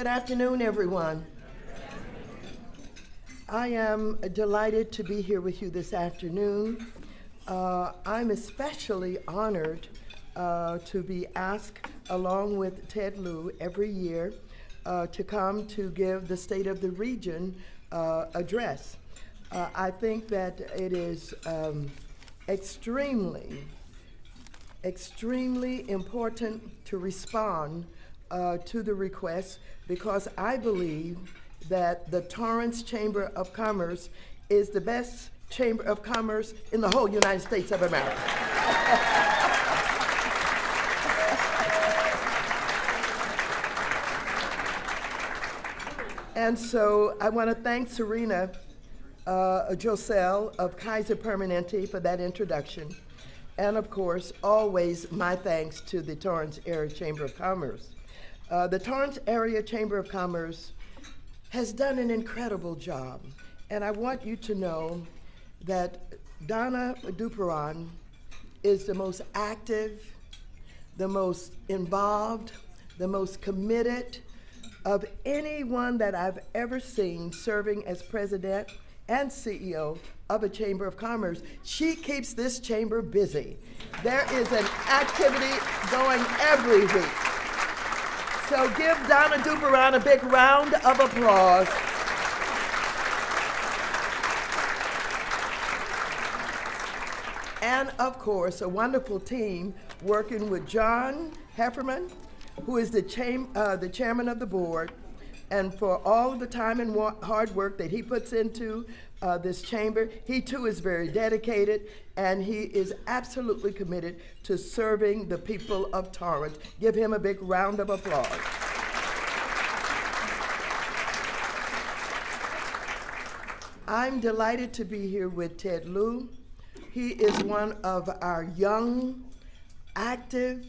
Good afternoon, everyone. I am delighted to be here with you this afternoon. I'm especially honored to be asked, along with Ted Lieu, every year to come to give the State of the Region address. I think that it is extremely important to respond to the request, because I believe that the Torrance Chamber of Commerce is the best chamber of commerce in the whole United States of America. And so I want to thank Serena Josel of Kaiser Permanente for that introduction. And of course, always my thanks to the Torrance Area Chamber of Commerce. The Torrance Area Chamber of Commerce has done an incredible job. And I want you to know that Donna Duperon is the most active, the most involved, the most committed of anyone that I've ever seen serving as president and CEO of a Chamber of Commerce. She keeps this chamber busy. There is an activity going every week. So give Donna Duperon a big round of applause. And of course, a wonderful team working with John Hefferman, who is the chairman of the board, and for all the time and hard work that he puts into this chamber. He too is very dedicated, and he is absolutely committed to serving the people of Torrance. Give him a big round of applause. I'm delighted to be here with Ted Lieu. He is one of our young, active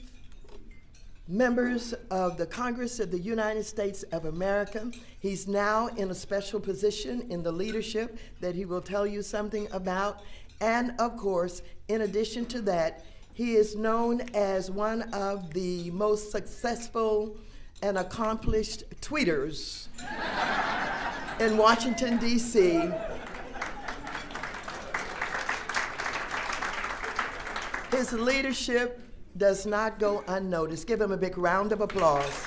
members of the Congress of the United States of America. He's now in a special position in the leadership that he will tell you something about. And of course, in addition to that, he is known as one of the most successful and accomplished tweeters in Washington, D.C. His leadership does not go unnoticed. Give him a big round of applause.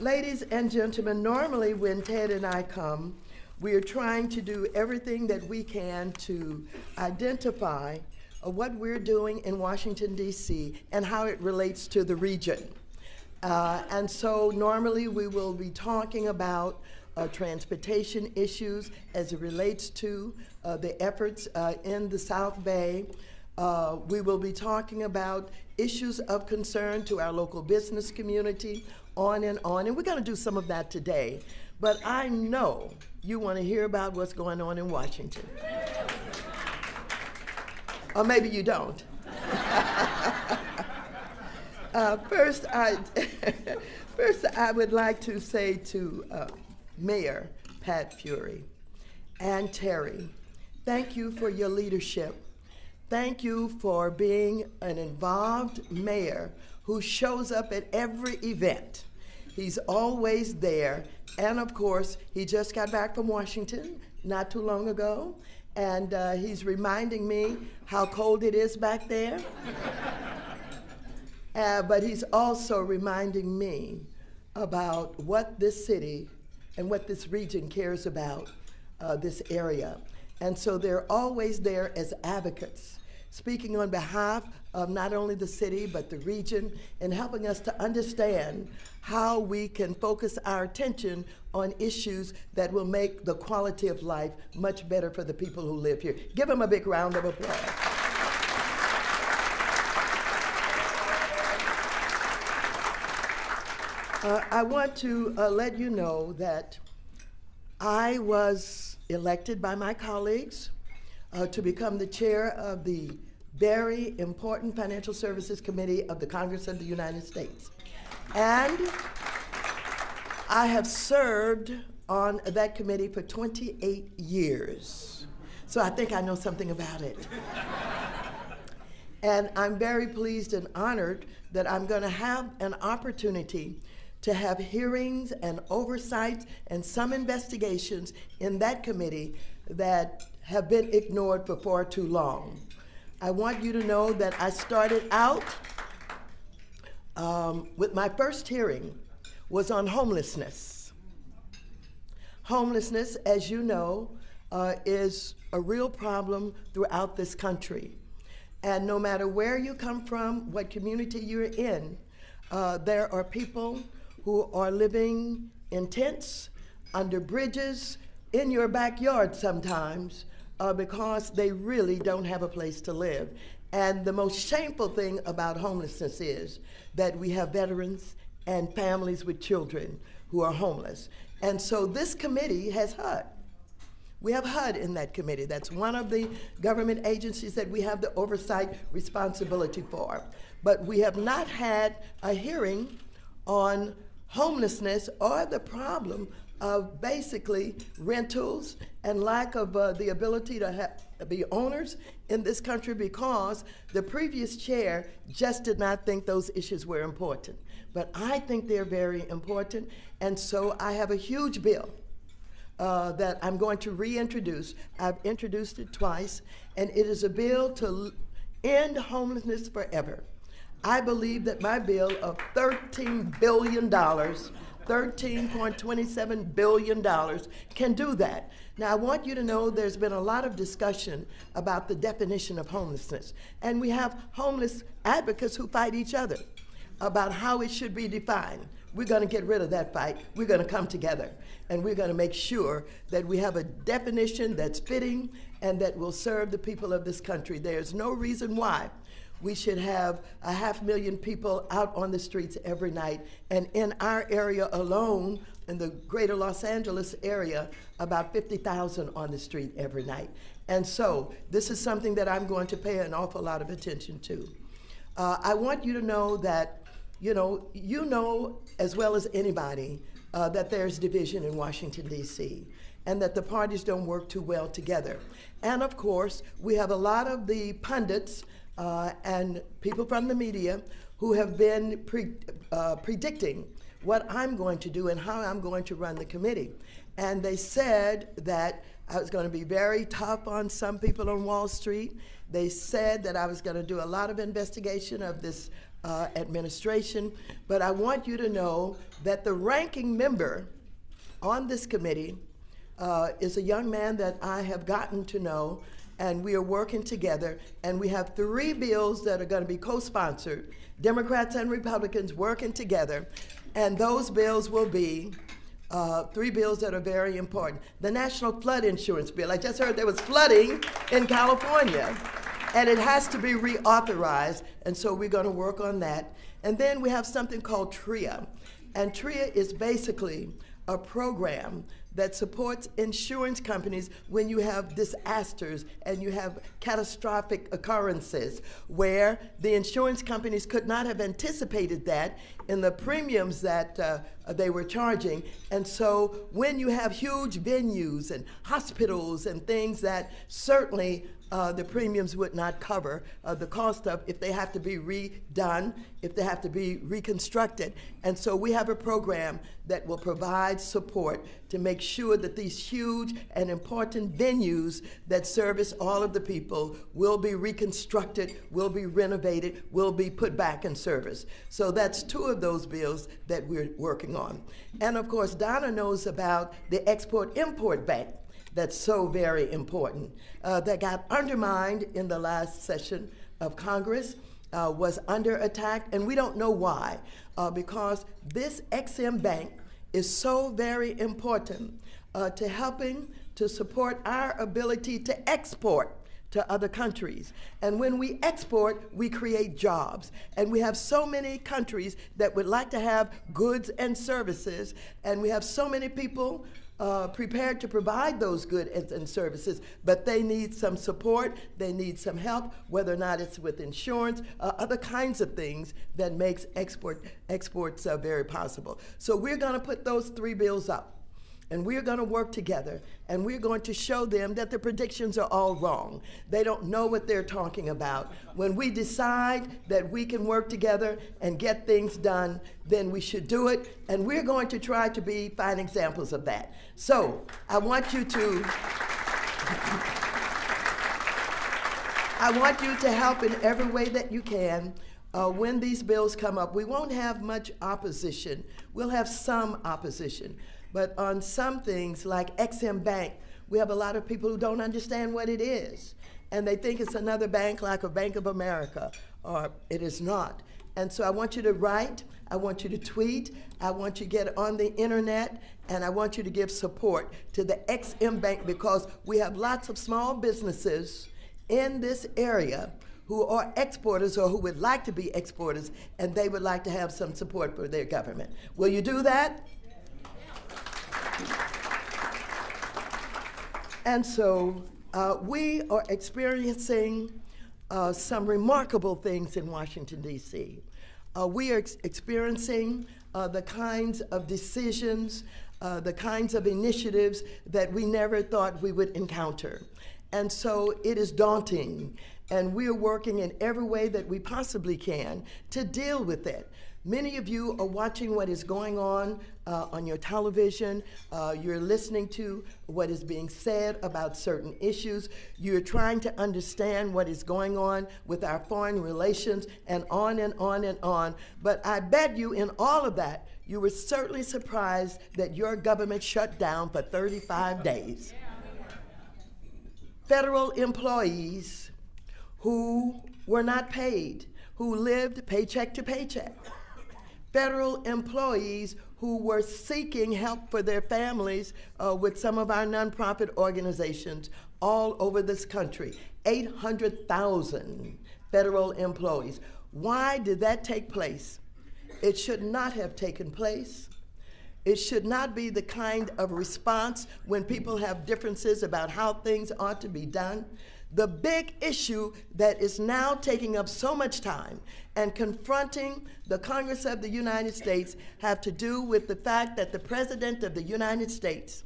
Ladies and gentlemen, normally when Ted and I come, we are trying to do everything that we can to identify what we're doing in Washington, D.C. and how it relates to the region. And so normally we will be talking about transportation issues as it relates to the efforts in the South Bay. We will be talking about issues of concern to our local business community, on, and we're going to do some of that today. But I know you want to hear about what's going on in Washington. Or maybe you don't. First, I would like to say to Mayor Pat Fury and Terry, thank you for your leadership. Thank you for being an involved mayor who shows up at every event. He's always there. And of course, he just got back from Washington not too long ago, and he's reminding me how cold it is back there. But he's also reminding me about what this city and what this region cares about, this area. And so they're always there as advocates, speaking on behalf of not only the city, but the region, and helping us to understand how we can focus our attention on issues that will make the quality of life much better for the people who live here. Give them a big round of applause. I want to let you know that I was elected by my colleagues to become the chair of the very important Financial Services Committee of the Congress of the United States. And I have served on that committee for 28 years. So I think I know something about it. And I'm very pleased and honored that I'm going to have an opportunity to have hearings and oversight and some investigations in that committee that have been ignored for far too long. I want you to know that I started out with my first hearing was on homelessness. Homelessness, as you know, is a real problem throughout this country. And no matter where you come from, what community you're in, there are people who are living in tents, under bridges, in your backyard sometimes, because they really don't have a place to live. And the most shameful thing about homelessness is that we have veterans and families with children who are homeless. And so this committee has HUD. We have HUD in that committee. That's one of the government agencies that we have the oversight responsibility for. But we have not had a hearing on homelessness or the problem of basically rentals and lack of the ability to be owners in this country, because the previous chair just did not think those issues were important. But I think they're very important, and so I have a huge bill that I'm going to reintroduce. I've introduced it twice, and it is a bill to end homelessness forever. I believe that my bill of $13 billion, $13.27 billion, can do that. Now, I want you to know there's been a lot of discussion about the definition of homelessness, and we have homeless advocates who fight each other about how it should be defined. We're going to get rid of that fight. We're going to come together, and we're going to make sure that we have a definition that's fitting and that will serve the people of this country. There's no reason why we should have 500,000 people out on the streets every night, and in our area alone, in the greater Los Angeles area, about 50,000 on the street every night. And so this is something that I'm going to pay an awful lot of attention to. I want you to know that you know as well as anybody that there's division in Washington, D.C., and that the parties don't work too well together. And of course, we have a lot of the pundits and people from the media who have been predicting what I'm going to do and how I'm going to run the committee. And they said that I was going to be very tough on some people on Wall Street. They said that I was going to do a lot of investigation of this administration. But I want you to know that the ranking member on this committee is a young man that I have gotten to know, and we are working together, and we have 3 bills that are going to be co-sponsored, Democrats and Republicans working together, and those bills will be 3 bills that are very important. The National Flood Insurance Bill. I just heard there was flooding in California, and it has to be reauthorized, and so we're going to work on that. And then we have something called TRIA, and TRIA is basically a program that supports insurance companies when you have disasters and you have catastrophic occurrences where the insurance companies could not have anticipated that in the premiums that they were charging. And so when you have huge venues and hospitals and things that certainly the premiums would not cover the cost of, if they have to be redone, if they have to be reconstructed. And so we have a program that will provide support to make sure that these huge and important venues that service all of the people will be reconstructed, will be renovated, will be put back in service. So that's 2 of those bills that we're working on. And of course, Donna knows about the Export-Import Bank. That's so very important. That got undermined in the last session of Congress, was under attack, and we don't know why, because this EXIM Bank is so very important to helping to support our ability to export to other countries. And when we export, we create jobs. And we have so many countries that would like to have goods and services, and we have so many people prepared to provide those goods and services, but they need some support, they need some help, whether or not it's with insurance, other kinds of things that makes exports very possible. So we're going to put those 3 bills up. And we're going to work together, and we're going to show them that the predictions are all wrong. They don't know what they're talking about. When we decide that we can work together and get things done, then we should do it, and we're going to try to be fine examples of that. So I want you to help in every way that you can. When these bills come up, we won't have much opposition. We'll have some opposition. But on some things, like XM Bank, we have a lot of people who don't understand what it is. And they think it's another bank like a Bank of America, or it is not. And so I want you to write, I want you to tweet, I want you to get on the internet, and I want you to give support to the XM Bank, because we have lots of small businesses in this area who are exporters or who would like to be exporters, and they would like to have some support for their government. Will you do that? And so we are experiencing some remarkable things in Washington, D.C. We are experiencing the kinds of decisions, the kinds of initiatives that we never thought we would encounter. And so it is daunting, and we are working in every way that we possibly can to deal with it. Many of you are watching what is going on your television. You're listening to what is being said about certain issues. You're trying to understand what is going on with our foreign relations, and on and on and on. But I bet you in all of that, you were certainly surprised that your government shut down for 35 days. Federal employees who were not paid, who lived paycheck to paycheck. Federal employees who were seeking help for their families with some of our nonprofit organizations all over this country. 800,000 federal employees. Why did that take place? It should not have taken place. It should not be the kind of response when people have differences about how things ought to be done. The big issue that is now taking up so much time and confronting the Congress of the United States have to do with the fact that the President of the United States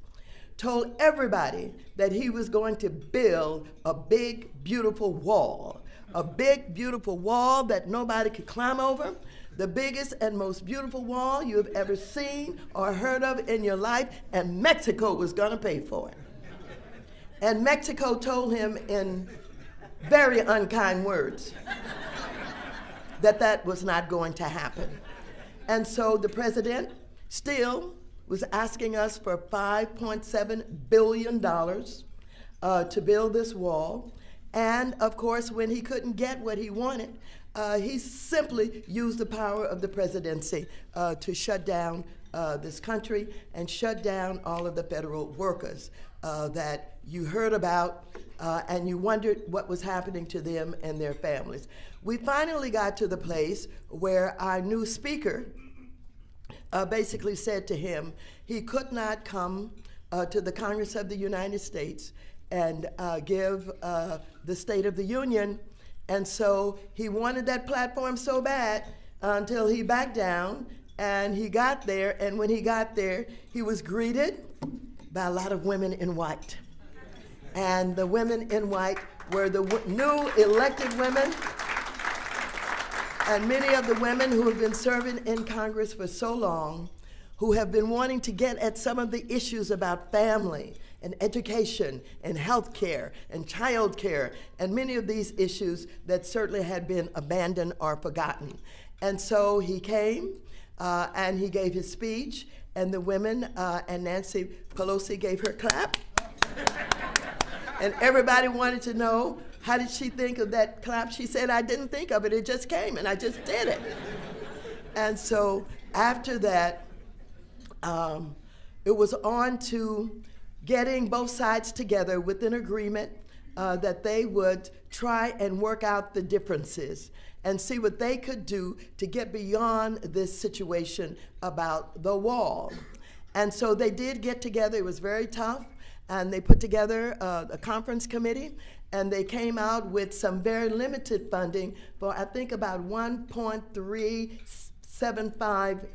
told everybody that he was going to build a big, beautiful wall. A big, beautiful wall that nobody could climb over. The biggest and most beautiful wall you have ever seen or heard of in your life, and Mexico was going to pay for it. And Mexico told him in very unkind words that that was not going to happen. And so the president still was asking us for $5.7 billion to build this wall. And of course, when he couldn't get what he wanted, he simply used the power of the presidency to shut down this country and shut down all of the federal workers that you heard about, and you wondered what was happening to them and their families. We finally got to the place where our new speaker basically said to him he could not come to the Congress of the United States and give the State of the Union. And so he wanted that platform so bad until he backed down, and he got there, and when he got there, he was greeted by a lot of women in white. And the women in white were the new elected women, and many of the women who have been serving in Congress for so long, who have been wanting to get at some of the issues about family and education and health care and child care, and many of these issues that certainly had been abandoned or forgotten. And so he came and he gave his speech, and the women and Nancy Pelosi gave her clap. And everybody wanted to know, how did she think of that clap? She said, I didn't think of it, it just came, and I just did it. And so after that, it was on to getting both sides together with an agreement that they would try and work out the differences and see what they could do to get beyond this situation about the wall. And so they did get together. It was very tough. And they put together a conference committee, and they came out with some very limited funding for, I think, about $1.375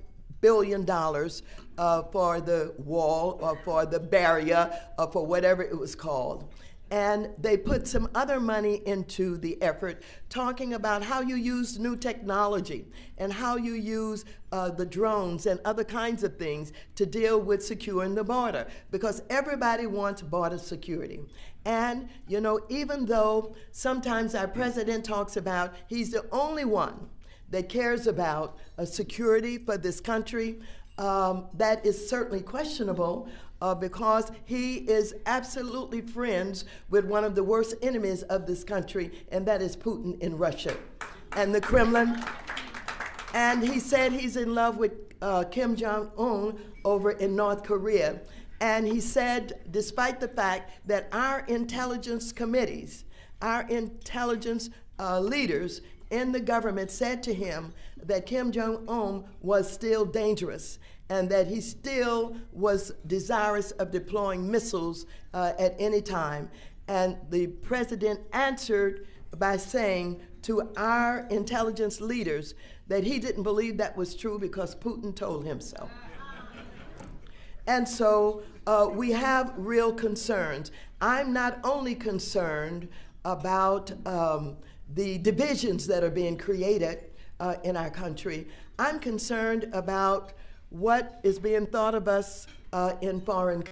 billion for the wall or for the barrier or for whatever it was called. And they put some other money into the effort, talking about how you use new technology and how you use the drones and other kinds of things to deal with securing the border, because everybody wants border security. And, you know, even though sometimes our president talks about he's the only one that cares about security for this country, that is certainly questionable. Because he is absolutely friends with one of the worst enemies of this country, and that is Putin in Russia and the Kremlin. And he said he's in love with Kim Jong-un over in North Korea. And he said, despite the fact that our intelligence committees, our intelligence leaders in the government said to him that Kim Jong-un was still dangerous, and that he still was desirous of deploying missiles at any time. And the president answered by saying to our intelligence leaders that he didn't believe that was true because Putin told him so. And so we have real concerns. I'm not only concerned about the divisions that are being created in our country, I'm concerned about what is being thought of us in foreign